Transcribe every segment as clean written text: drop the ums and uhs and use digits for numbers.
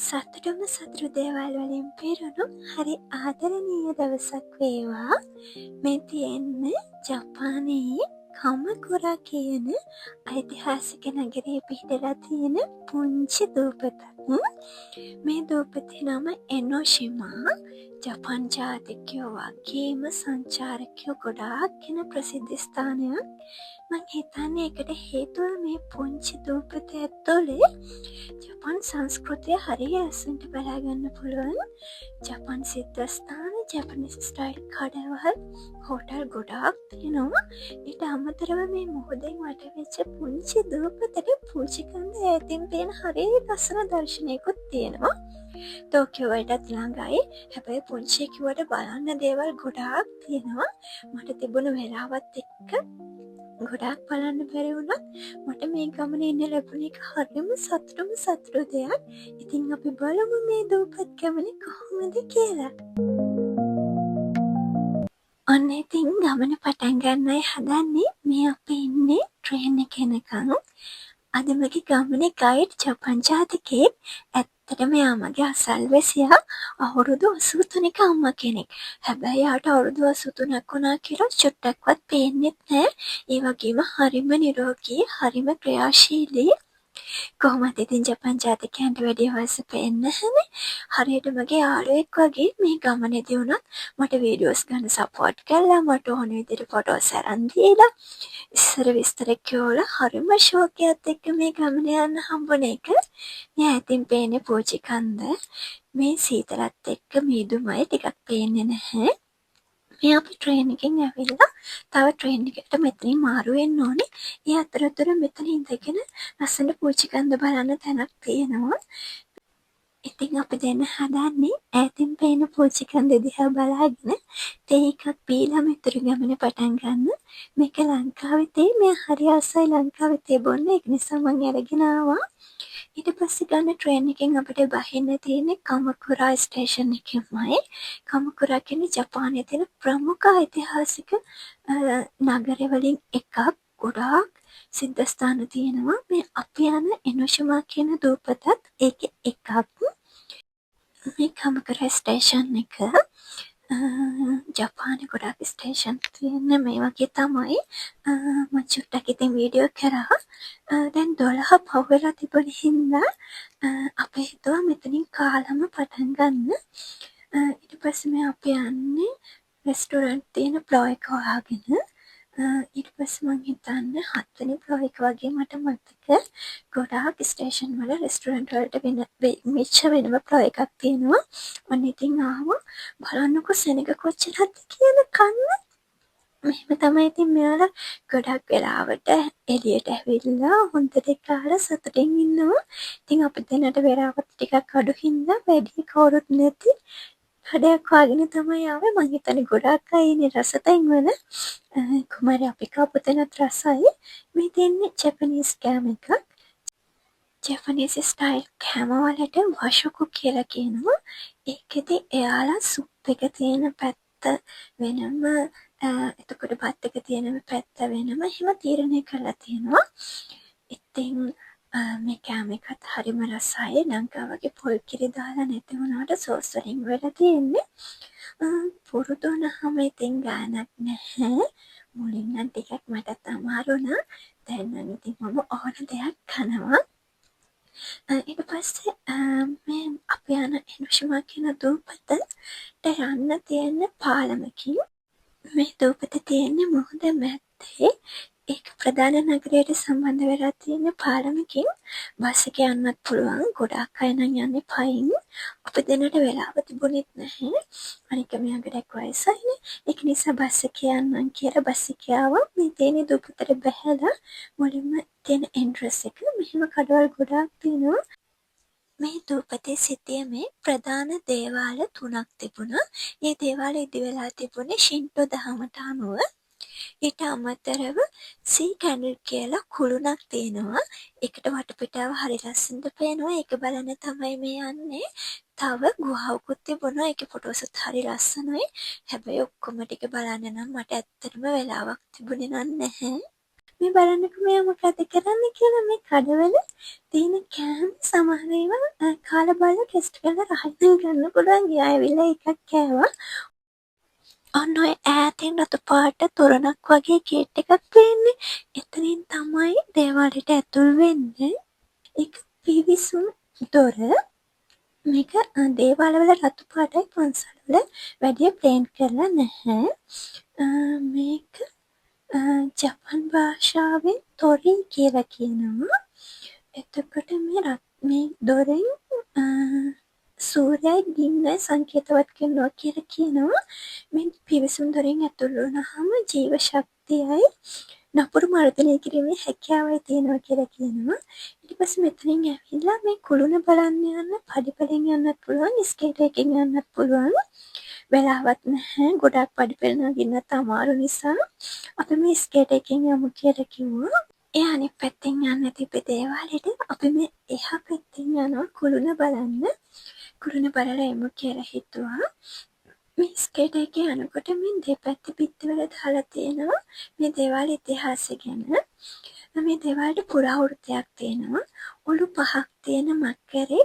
සතුටම සතුරු දේවල් වලින් පිරුණු හරි ආදරණීය දවසක් වේවා. මේ තියෙන්නේ ජපානයේ කමකුරා කියන ඓතිහාසික නගරයේ පිහිටලා තියෙන පුංචි දූපතක්. මේ දූපතේ නම එනෝෂිමා. ජපන් ජාතිකයෝ වගේම සංචාරකයෝ ගොඩාක් එන ප්‍රසිද්ධ ස්ථානයක්. මං හිතන්නේ ඒකට හේතුව මේ පුංචි දූපත ඇතුලේ ජපන් සංස්කෘතිය හරිය ඇසුන්ට බලාගන්න පුළුවන්. ජපන් සිද්ධස්ථාන, ජපනිස් ස්ටයිල් කඩවහල්, හෝටල් ගොඩාක් තියෙනවා. ඊට අමතරව මේ මුහුදෙන් වටවෙච්ච පුංචි දූපතට පූජිකන්ද ඈතින් පේන හරිය ලස්සන දර්ශනයකුත් තියෙනවා. ටෝකියෝ වලටත් ළඟයි. හැබැයි පුංචි කිව්වට බලන්න දේවල් ගොඩාක් තියෙනවා. මට තිබුණු වෙලාවත් එක්ක ගොඩාක් බලන්න බැරි වුණත් මට මේ ගමනේ ඉන්න ලැබුණ එක හරිම සතුටු දෙයක්. ඉතින් අපි බලමු මේ දූපත් ගමනේ කොහොමද කියලා. ඔන්න ඉතින් ගමන පටන් ගන්නයි හදන්නේ. මේ අපි ඉන්නේ ට්‍රේන් එකේ නිකන්. අද මගේ ගමනේ ගයිඩ් ජපන් ජාතිකයෙක්. ඇත්තටම එයා මගේ අසල්වැසියා. අවුරුදු 83ක අම්මා කෙනෙක්. හැබැයි යාට අවුරුදු 83ක් වුණා කියලා චුට්ටක්වත් පේන්නෙත් නෑ. ඒ වගේම හරිම නිරෝගී, හරිම ක්‍රියාශීලී. කොහොමද ඉතින් ජපන් ජාතිකයන්ට වැඩි වයස පේන්නේ නැහනේ. හරියට මගේ යාළුවෙක් වගේ මේ ගමනේදී වුණත් මට වීඩියෝස් ගන්න සපෝට් කළා. මට ඕන විදිහට ෆොටෝස් අරන් දීලා ඉස්සර විස්තර කියවලා හරිම ෂෝකයක් එක්ක මේ ගමන යන්න හම්බුන එක. මේ ඇතින් පේන්නේ පූජිකන්ද. මේ සීතලත් එක්ක මීදුමයි ටිකක් පේන්නේ නැහැ. මේ අපි ට්‍රේන් එකෙන් ඇවිල්ලා තව ට්‍රේන් එකකට මෙතනින් මාරු වෙන්න ඕනේ. ඒ අතරතුර මෙතන ඉඳගෙන ලස්සන පූජිකන්ද බලන්න තැනක් තියෙනවා. ඉතින් අපි දෙන්න හදන්නේ ඈතින් පේන පූජිකන්ද දිහා බලාගෙන තේ එකක් බීලා මෙතර ගමන පටන් ගන්න. මේක ලංකාවේ තේ. මේ හරි ආසයි ලංකාවේ තේ බොන්න. ඒක නිසා මම අරගෙන ආවා. ඊට පස්සේ ගන්න ට්‍රේන් එකෙන් අපිට බහින්න තියෙන්නේ කමකුරා ස්ටේෂන් එකෙන්මයි. කමකුරා කියන්නේ ජපානයේ තියෙන ප්‍රමුඛ ඓතිහාසික නගර වලින් එකක්. ගොඩාක් සිද්ධස්ථාන තියෙනවා. මේ අපි යන එනෝෂිමා කියන දූපතත් ඒකේ එකක්. මේ කමකුරා ස්ටේෂන් එක ජපානයේ ගොඩාක් ස්ටේෂන් තියෙන මේ වගේ තමයි. මම චුට්ටක් ඉතින් වීඩියෝ කරා. දැන් 12 පහු වෙලා තිබුණ හින්දා අපි හිතුවා මෙතනින් කාලම පටන් ගන්න. ඊට පස්සේ මේ අපි යන්නේ රෙස්ටෝරන්ට් තියෙන ෆ්ලෝ එක හොයාගෙන. ඊට පස්සේ මං හිතන්නේ 7 වෙනි ෆ්ලෝ එක වගේ මට මතක. ගොඩාක් ස්ටේෂන් වල රෙස්ටෝරන්ට් වලට වෙනම ෆ්ලෝ එකක් තියෙනවා. ඔන්න ඉතින් ආවා. බලන්නකො සෙනග කොච්චරද කියන කන්න. මෙහෙම තමයි ඉතින් මෙයාලා ගොඩක් වෙලාවට එළියට ඇවිල්ලා හොඳට කාලා සතුටින් ඉන්නවා. ඉතින් අපි දෙන්නට වෙලාවත් ටිකක් අඩු හින්දා වැඩි කවුරුත් නැති කඩයක් වගේ තමයි ආවේ. මං හිතන්නේ ගොඩක් අය ඉන්නේ රසතෙන් වල. කුමාරි අපි කාපු තැනත් රසයි. මේ දෙන්නේ ජපනීස් කෑම එකක්. ජපනීස් ස්ටයිල් කෑම වලට වශොකු කියලා කියනවා. ඒකෙදි එයාලා සුප් එක තියෙන පැත්ත වෙනම, එතකොට බත් එක තියෙන පැත්ත වෙනම එහෙම තීරණය කරලා තියෙනවා. ඉතින් මේ කෑම එකත් හරිම රසයි. ලංකාව වගේ පොල් කිරි දාලා නැති වුණාට සෝස් වලින් වෙලා තියෙන්නේ. පුරුදු වුණාම ඉතින් ගානක් නැහැ. මුලින් නම් ටිකක් මටත් අමාරු වුණා. දැන් නම් ඉතින් මම ඕන දෙයක් කනවා. ඊට පස්සේ මේ අපි යන එනෝෂිමා කියන දූපතට යන්න තියෙන පාලමකින්. මේ දූපත තියෙන්නේ මුහුද මැද්දේ. ඒක ප්‍රධාන නගරයට සම්බන්ධ වෙලා තියෙන පාලමකින් බස් එක යන්නත් පුළුවන්. ගොඩාක් අය නම් යන්නේ පයින්. අපි දෙන්නට වෙලාව තිබුණෙත් නැහැ. අනික මෙයා ගොඩක් වයසයිනේ. ඒක නිසා බස් එක යන්නම් කියලා බස් එක ආවා. මේ තියෙන දූපතට බැහැලා මුලින්ම තියෙන එන්ට්‍රන්ස් එක. මෙහෙම කඩවල් ගොඩාක් තියෙනවා. මේ දූපතේ සිටියමේ ප්‍රධාන දේවාල 3ක් තිබුණා. මේ දේවාල ඉදි වෙලා තිබුණේ ශින්ටෝ දහමට අනුව. ඊට අමතරව සී කැන්ඩල් කියලා කුළුණක් තියෙනවා. ඒකට වටපිටාව හරි ලස්සනට පේනවා. ඒක බලන්න තමයි මේ යන්නේ. තව ගුහාවකුත් තිබුණා. ඒකේ ෆොටෝස්ත් හරි ලස්සනයි. හැබැයි ඔක්කොම ටික බලන්න නම් මට ඇත්තටම වෙලාවක් තිබුණේ නැහැ. මේ බලන්නකෝ මෙයා මොකද කරන්නේ කියලා. මේ කඩවල තියෙන කෑම සමහර ඒවා කාලා බලලා ටෙස්ට් කරලා රහයෙන් ගන්න පුළුවන්. ගියා ඇවිල්ලා එකක් කෑවා. ඔන්න ඔය ඈතින් රතු පාට තොරණක් වගේ ගේට් එකක් පේන්නේ. එතනින් තමයි දේවාලෙට ඇතුල් වෙන්නේ. ඒක පිවිසුම් දොර. මේක දේවාලවල රතු පාටයි, පන්සල්වල වැඩිය ප්ලේන් කරලා නැහැ. මේක ජපන් භාෂාවෙන් ටොරින් කියලා කියනවා. එතකොට මේ දොරෙන් සූර්යයි ගින්නයි සංකේතවත් කරනවා කියලා කියනවා. මේ පිවිසුම් දොරෙන් ඇතුල් වුණාම ජීව ශක්තියයි නපුරු මර්ධනය කිරීමේ හැකියාවයි තියෙනවා කියලා කියනවා. ඊට පස්සේ මෙතනින් ඇවිල්ලා මේ කුළුණ බලන්න යන්න පඩිපෙළෙන් යන්නත් පුළුවන්, ස්කේට් එකකින් යන්නත් පුළුවන්. වෙලාවක් නැහැ. ගොඩක් පඩිපෙළ නගින්නත් අමාරු නිසා අපි මේ ස්කේට් එකකින් යමු කියලා කිව්වා. ඒ අනිත් පැත්තෙන් යන්න තිබ්බ දේවාලෙට අපි මේ එහා පැත්තෙන් යනවා කුළුණ බලන්න. කුළුණ බලලා එමු කියලා හිතුවා. මේ ස්කේට් එකේ යනකොට මේ දෙපැත්තේ බිත්තිවල දාලා තියෙනවා මේ දේවාල ඉතිහාසය ගැන. මේ දේවාලෙට පුරාවෘත්තයක් තියෙනවා. ඔලු 5ක් තියෙන මක්කරේ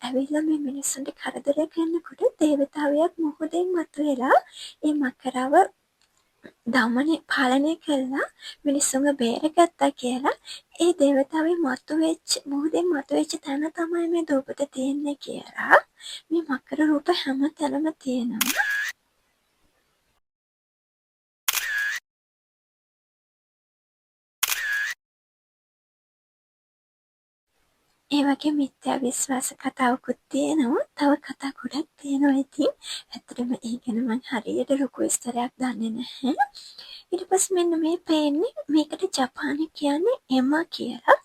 ඇවිල්ලා මේ මිනිස්සුන්ට කරදර කරනකොට දේවතාවයක් මොහොතෙන් මතුවෙලා ඒ මකරාව දමනය පාලනය කළා මිනිස්සුන්ව බේරගත්තා කියලා. ඒ දේවතාවේ මොහොතෙන් මතුවෙච්ච තැන තමයි මේ දූපත තියෙන්නේ කියලා. මේ මකර රූප හැම තැනම තියෙනවා. ඒ වගේ මිත්‍යා විශ්වාස කතාවකුත් තියෙනවා. තව කතා ගොඩක් තියෙනවා ඉතින්. ඇත්තටම ඒ ගැන මම හරියට ලොකු විස්තරයක් දන්නේ නැහැ. ඊට පස්සේ මෙන්න මේ පේන්නේ මේකට ජපානයේ කියන්නේ එමා කියලා.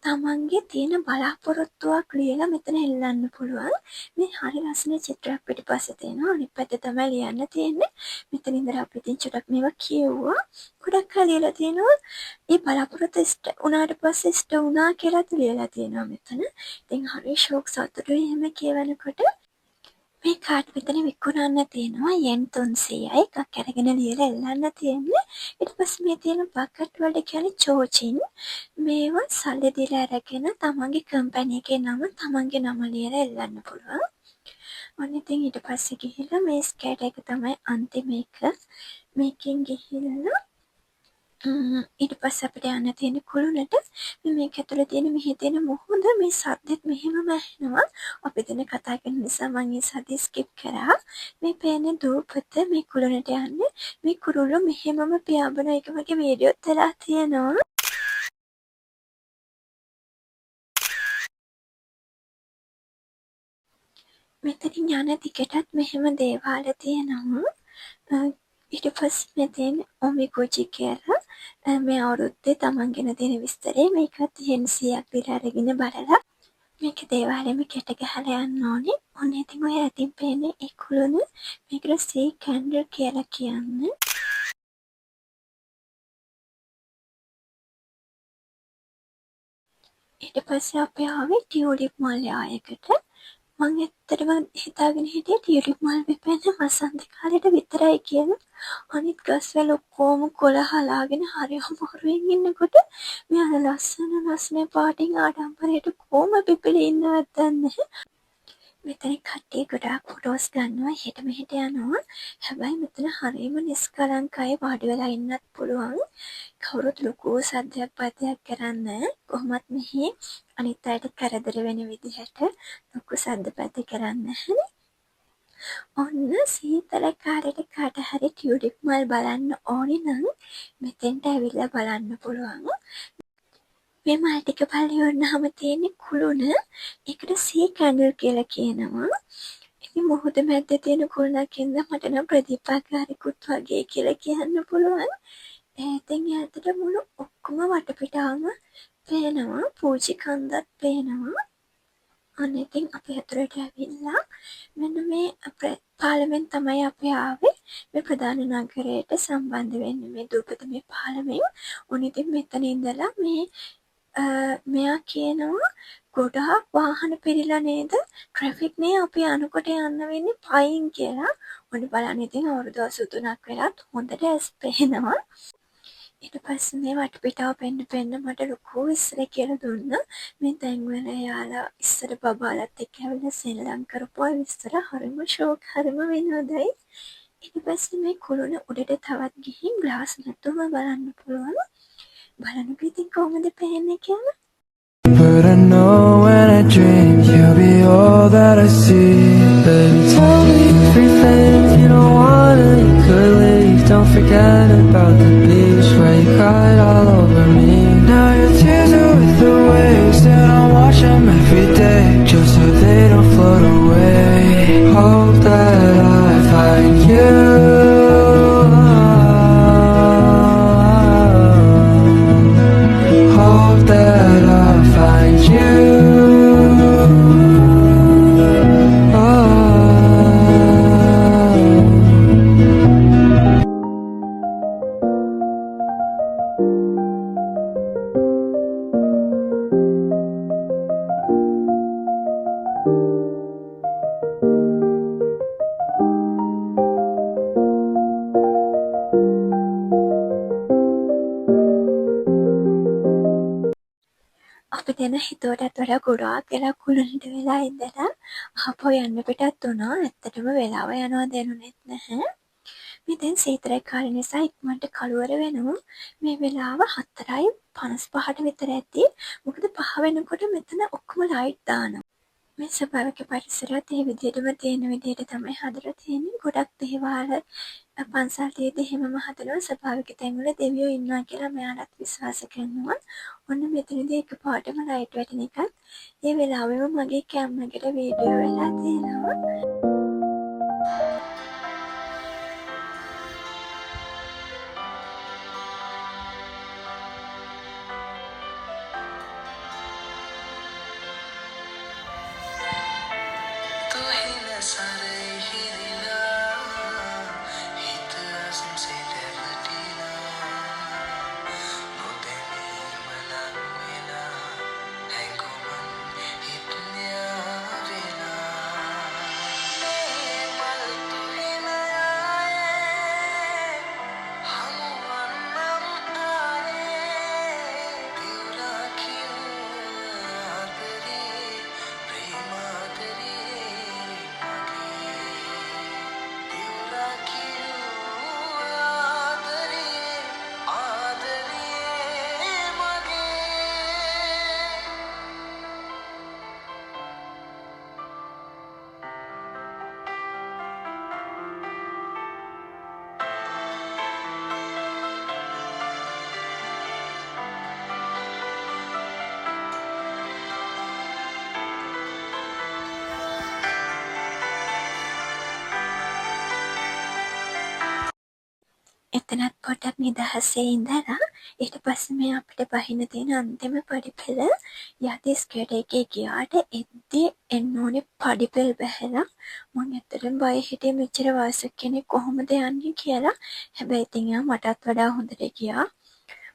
තමන්ගේ තියෙන බලාපොරොත්තුවක් ලියලා මෙතන එල්ලන්න පුළුවන්. මේ හරි ලස්සන චිත්‍රයක් පිටිපස්සේ තියෙනවා. අනිත් පැත්තේ තමයි ලියන්න තියෙන්නේ. මෙතන ඉඳලා අපි ඉතින් චුට්ටක් මේවා කියුවා. ගොඩක් කල් ලියලා තියෙනවා. ඒ බලාපොරොත්තු ඉෂ්ට වුණාට පස්සේ ඉෂ්ට වුණා කියලාත් ලියලා තියෙනවා මෙතන. ඉතින් හරි ෂෝක් සතුටුයි එහෙම කියවනකොට. මේ කාඩ් මෙතන විකුණන්න තියෙනවා යෙන් 300යි. එකක් අරගෙන ලියලා එල්ලන්න තියෙන්නේ. ඊට පස්සේ මේ තියෙන බකට් වලට කියන්නේ චෝචින්. මේවා සල්ලි දීලා අරගෙන තමන්ගේ කම්පැනි එකේ නම තමන්ගේ නම ලියලා එල්ලන්න පුළුවන්. ඔන්න ඉතින් ඊට පස්සේ ගිහිල්ලා මේ ස්කේට් එක තමයි අන්තිම එක. මේකෙන් ගිහිල්ලා ඊට පස්සේ අපිට යන්න තියෙන කුළුණට. මේක ඇතුලේ තියෙන මෙහි තියෙන මොහොත මේ සද්දෙත් මෙහෙමම ඇහෙනවා. අපි දැන් කතා කරන නිසා මම ඒ සද්ද ස්කිප් කරා. මේ පේන්නේ දූපත මේ කුළුණට යන්නේ. මේ කුරුල්ල මෙහෙමම පියාඹන එක වගේ වීඩියෝත් වෙලා තියෙනවා. මෙතනින් යන දිගටත් මෙහෙම දේවාල තියෙනවා. ඊට පස්සේ මෙතෙන් ඔමිගුචි කියලා මේ අවුරුද්දේ තමන් ගැන තියෙන විස්තරේ මේකත් යෙන් 100ක් දීලා අරගෙන බලලා මේක දේවාලෙම කෙට ගහලා යන්න ඕනේ. ඔන්න ඉතින් ඔය ඇතින් පේන්නේ ඒ කුළුණ. මේකට සී කැන්ඩල් කියලා කියන්නේ. ඊට පස්සේ අපි ආවේ ටියුලිප් මල් ආයකට. මං ඇත්තටම හිතාගෙන හිටියේ ටියුලිප් මල් පිපෙන්නේ වසන්ත කාලෙට විතරයි කියලා. අනිත් ගස්වල ඔක්කොම කොළ හලාගෙන හරි අමාරුවෙන් ඉන්නකොට මේ අර ලස්සන පාටින් ආඩම්බරයට කොහොම පිපිලා ඉන්නවද දන්නේ. මෙතන කට්ටිය ගොඩාක් ෆොටෝස් ගන්නවා. එහෙට මෙහෙට යනවා. හැබැයි මෙතන හරියම නිස්කලංකයි වාඩි වෙලා ඉන්නත් පුළුවන්. කවුරුත් ලොකු සද්දයක් පදයක් කරන්නේ කොහොමත් මෙහි අනිත් අයට කරදර වෙන විදිහට ලොකු සද්ද පැති කරන්නේ නැහැ. ඔන්න සීතල කාලෙට කාට හරි ටියුලිප් මල් බලන්න ඕනි නම් මෙතෙන්ට ඇවිල්ලා බලන්න පුළුවන්. මේ මල් ටික බලලා ඉවරනහම තියෙන්නේ කුළුණ. ඒකට සී කැන්ඩල් කියලා කියනවා. ඉතින් මොහොත මැද්දේ තියෙන කුළුණක් ඉඳන් මට නම් ප්‍රදීපාකාරයකුත් වගේ කියලා කියන්න පුළුවන්. ඉතින් ඈතට මුළු ඔක්කොම වටපිටාවම පේනවා. පූජි කන්දත් පේනවා. අන්න ඉතින් අපි අතුරට ඇවිල්ලා මෙන්න මේ පාලමෙන් තමයි අපි ආවේ. මේ ප්‍රධාන නගරයට සම්බන්ධ වෙන්නේ මේ දූපත මේ පාලමෙන්. උන් ඉතින් මෙතන ඉඳලා මෙයා කියනවා ගොඩාක් වාහන පිරීලා නේද? ට්‍රැෆික් නේ අපි යනකොට යන්න වෙන්නේ පයින් කියලා. ඔන්න බලන්න ඉතින් අවුරුදු 83ක් වෙලත් හොඳට ඇස් පේනවා. ඊට පස්සේ මේ වටපිටාව පෙන්න මට ලොකු විස්තරයක් කියලා දුන්නා. මේ තැන්වල එයාලා ඉස්සර බබාලත් එක්ක ඇවිල්ලා සෙල්ලම් කරපු විස්තර හරිම ෂෝක් හරිම විනෝදයි. ඊට පස්සේ මේ කුළුණ උඩට තවත් ගිහින් ග්ලාස් නැතුවම බලන්න පුළුවන්. බලනකොට ඉතින් කොහොමද පේන්නේ කියලා? But I know when I dream you'll be all that I see. Baby, tell me everything you don't wanna, you could leave. Don't forget about the beach where you cried all over me. Now your tears are with the waves and I watch them every day just so they don't float away. Hope that I find you. Hope that I find you. අපි දෙන හිතුවටත් වඩා ගොඩාක් වෙලා කුළුණට වෙලා ඉඳලා ආපහු යන්න පිටත් වුණා. ඇත්තටම වෙලාව යනවා දැනුනෙත් නැහැ. මේ දැන් සීතරේ කාලේ නිසා ඉක්මනට කළුවර වෙනවා. මේ වෙලාව 4:55ට විතර ඇති. මොකද 5 වෙනකොට මෙතන ඔක්කොම ලයිට් දානවා. මේ ස්වභාවික පරිසරයත් ඒ විදිහටම තියෙන විදිහට තමයි හදලා තියෙන්නේ. ගොඩක් දේවාල පන්සල් තියෙද්දි එහෙමම හදනවා. ස්වභාවික තැන්වල දෙවියෝ ඉන්නවා කියලා මෙයාලත් විශ්වාස කරනවා. ඔන්න මෙතනදී එකපාරටම ලයිට් වැටෙන එකත් ඒ වෙලාවෙම මගේ කැම් එකට වීඩියෝ වෙලා තියෙනවා. එතනත් පොඩක් නිදහසේ ඉඳලා ඊට පස්සේ මේ අපිට බහින්න තියෙන අන්තිම පඩිපෙළ යටි ස්කේට් එකේ ගියාට එද්දී එන්න ඕනේ පඩිපෙළ බහැලා මම ඇත්තටම බය හිටියේ මෙච්චර වයසක කෙනෙක් කොහොමද යන්නේ කියලා. හැබැයි ඉතින් මටත් වඩා හොඳට ගියා.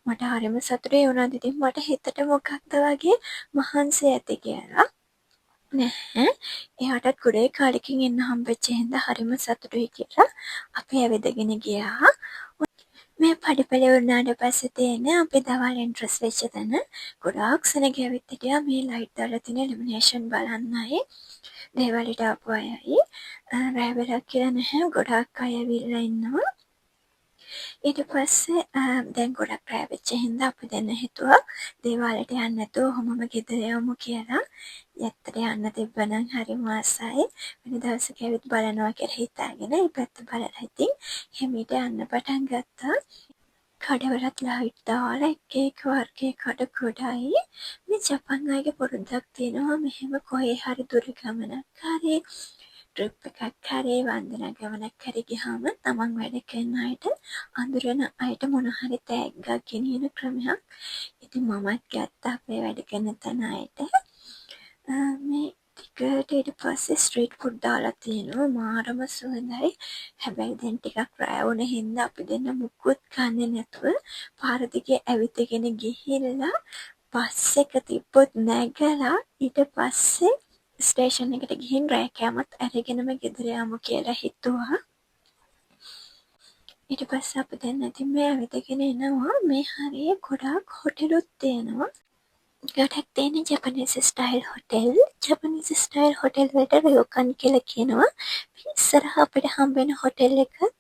මට හරිම සතුටුයි වුණා. ඉතින් මට හිතට මොකක්ද වගේ මහන්සි ඇති කියලා. නැහැ. එයාටත් ගොඩේ කාලෙකින් එන්න හම්බෙච්ච හින්දා හරිම සතුටුයි කියලා අපි ඇවිදගෙන ගියා. මේ පඩිපෙළ වුණාට පස්සේ තියෙන අපි දවල් එන්ට්‍රස් වෙච්ච තැන ගොඩාක් සෙනග ඇවිත් හිටියා මේ ලයිට් දාලා තියෙන ඉලුමිනේෂන් බලන්නයි. දේවාලට ආපු අයයි. රෑ වෙලා කියලා නැහැ. ගොඩාක් අය ඇවිල්ලා ඉන්නවා. ඊට පස්සේ දැන් ගොඩක් රෑ වෙච්ච හින්දා අපි දෙන්න හිතුවා දේවාලට යන්න නැතුව ඔහොමම ගෙදර යමු කියලා. ඇත්තට යන්න තිබ්බනම් හරිම ආසයි. වෙන දවසක ඇවිත් බලනවා කියලා හිතාගෙන මේ පැත්ත බලලා ඉතින් හිමීට යන්න පටන් ගත්තා. කඩවලත් ලයිට් දාලා එක වර්ගයේ කඩ ගොඩයි. මේ ජපන් අයගේ පුරුද්දක් තියෙනවා මෙහෙම කොහේ හරි දුර ගමනක් හරි ට්‍රිප් එකක් හරි වන්දනා ගමනක් හරි ගියාම තමන් වැඩ කරන අයට අඳුරන අයට මොන හරි තෑග්ගක් ගෙනියන ක්‍රමයක්. ඉතින් මමත් ගත්තා අපේ වැඩ කරන තැන අයට. මේ ටිකට ඊට පස්සේ ස්ට්‍රීට් ෆුඩ් දාලා තියෙනවා මාරම සුවඳයි. හැබැයි දැන් ටිකක් රෑ වුණ හින්දා අපි දෙන්න මුකුත් ගන්නේ නැතුව පාර දිගේ ඇවිදගෙන ගිහිල්ලා බස් එක තිබ්බොත් නැගලා ඊට පස්සේ ස්ටේෂන් එකට ගිහින් රෑ කෑමත් අරගෙනම ගෙදර යමු කියලා හිතුවා. ඊට පස්සේ අපි දැන් ඉතින් මේ ඇවිදගෙන එනවා. මේ හරිය ගොඩාක් හොටෙලුත් තියෙනවා. ගොඩක් තියෙන Japanese style hotel. Japanese style hotel වලට රියෝකන් කියලා කියනවා. මේ ඉස්සරහ අපිට හම්බෙන හොටෙල් එකත්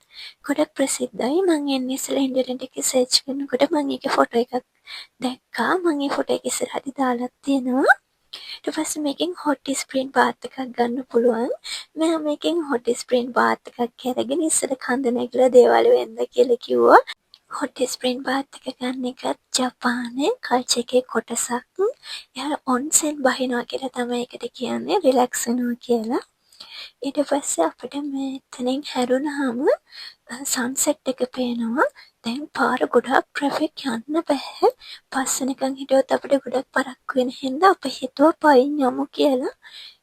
ගොඩක් ප්‍රසිද්ධයි. මං එන්නේ ඉස්සෙල්ලා ඉන්ටර්නෙට් එකේ සර්ච් කරනකොට මං ඒකේ ෆොටෝ එකක් දැක්කා. මං ඒ ෆොටෝ එක ඉස්සරහදී දාලා තියෙනවා. ඊට පස්සේ මේකෙන් හොට් ස්ප්‍රින් බාත් එකක් ගන්න පුළුවන්. මම මේකෙන් හොට් ස්ප්‍රින් බාත් එකක් අරගෙන ඉස්සර කඳ නැගිලා දේවල් වෙන්ද කියලා කිව්වා. හොට් ස්ප්‍රින් බාත් එක ගන්න එකත් ජපානයේ කල්චර් එකේ කොටසක්. එයා ඔන්සෙන් බහිනවා කියලා තමයි ඒකට කියන්නේ, රිලැක්ස් වෙනවා කියලා. ඊට පස්සේ අපිට මෙතනින් හැරුණාම සන්සෙට් එක පේනවා. දැන් පාර ගොඩාක් ට්‍රැෆික් යන්න බෑ. පස්සෙනිකන් හිටියොත් අපිට ගොඩක් පරක්කු වෙන හින්දා අපි හිතුවා පයින් යමු කියලා.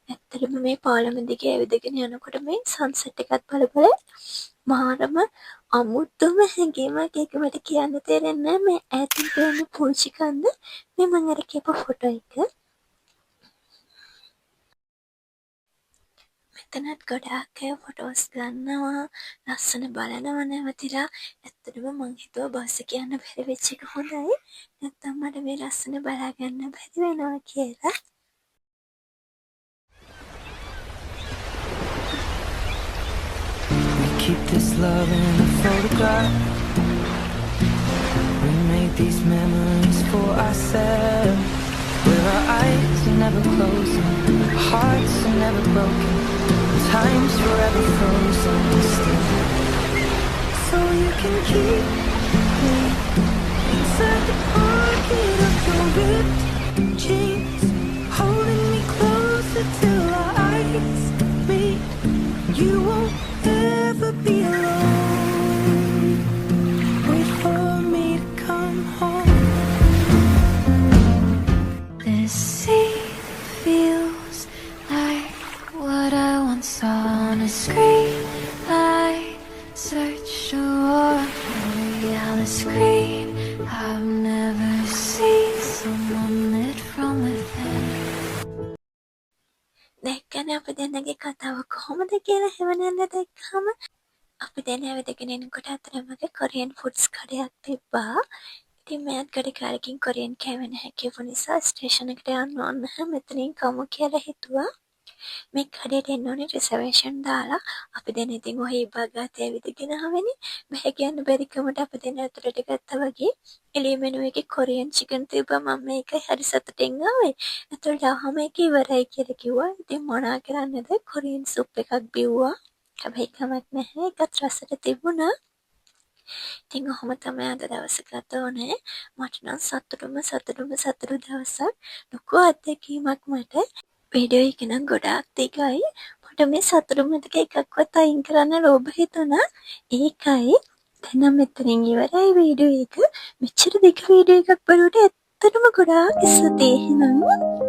ඇත්තටම මේ පාලම දිගේ ඇවිදගෙන යනකොට මේ සන්සෙට් එකත් බල මාරම අමුතුම හැඟීමක්. ඒක මට කියන්න තේරෙන්නේ නැහැ. මේ ඈතින් පේන පුංචි කන්ද මේ මම අර කියපු ෆොටෝ එක. මෙතනත් ගොඩාක් අය ෆොටෝස් ගන්නවා, ලස්සන බලනවා නැවතිලා. ඇත්තටම මං හිතුවා බස් එක යන්න බැරි වෙච්ච එක හොඳයි. නැත්තම් මට මේ ලස්සන බලා ගන්න බැරි වෙනවා කියලා. We keep this love in a photograph. We make these memories for ourselves. Where our eyes are never closing, our hearts are never broken, time's forever frozen still. So you can keep me inside the pocket of your ripped jeans, holding me closer till our eyes meet. You won't ever be alone. Wait for me to come home. This sea feels like what I once saw on a screen. I search for on the screen. I've never seen someone lit from within. දැක්කනේ අපි දෙන්නගේ කතාව කොහොමද කියලා හැවනන්න දැක්කම අපි දැන් ඇවිදගෙන එනකොට අතරමඟ කොරියන් ෆුඩ්ස් කඩයක් තිබ්බා. ඉතින් මෙයාත් ගඩිකාරකින් කොරියන් කෑවෙන හැකියපු නිසා ස්ටේෂන් එකට යන්න ඕන නැහැ, මෙතනින් කමු කියලා හිතුවා. මේ කඩේට එන්න ඕනේ රිසර්වේෂන් දාලා. අපි දැන් ඉතින් ඔය ඉබාගාතේ ඇවිදගෙන ආවෙනේ. බෑ කියන්න බැරි කමට අපි දැන් අතරට ගත්තා වගේ. එළිය මෙනු එකේ කොරියන් චිකන් තිබ්බා. මම මේකයි හරි සතුටින් ආවේ. අතරට ආවම ඒක ඉවරයි කියලා කිව්වා. ඉතින් මොනා කරන්නද, කොරියන් සුප් එකක් බිව්වා. හැබැයි කමක් නැහැ, ඒකත් රසට තිබුණා. ඉතින් ඔහොම තමයි අද දවස ගත වුණේ. මට නම් සතුටු දවසක්. ලොකු අත්දැකීමක් මට. වීඩියෝ එක නම් ගොඩාක් දිගයි. මට මේ සතුටු මතක එකක්වත් අයින් කරන්න ලෝභ හිතුණා. ඒකයි දැන් මෙතනින් ඉවරයි වීඩියෝ එක. මෙච්චර දිග වීඩියෝ එකක් බලුවට ඇත්තටම ගොඩාක් ස්තුතියි. එහෙනම්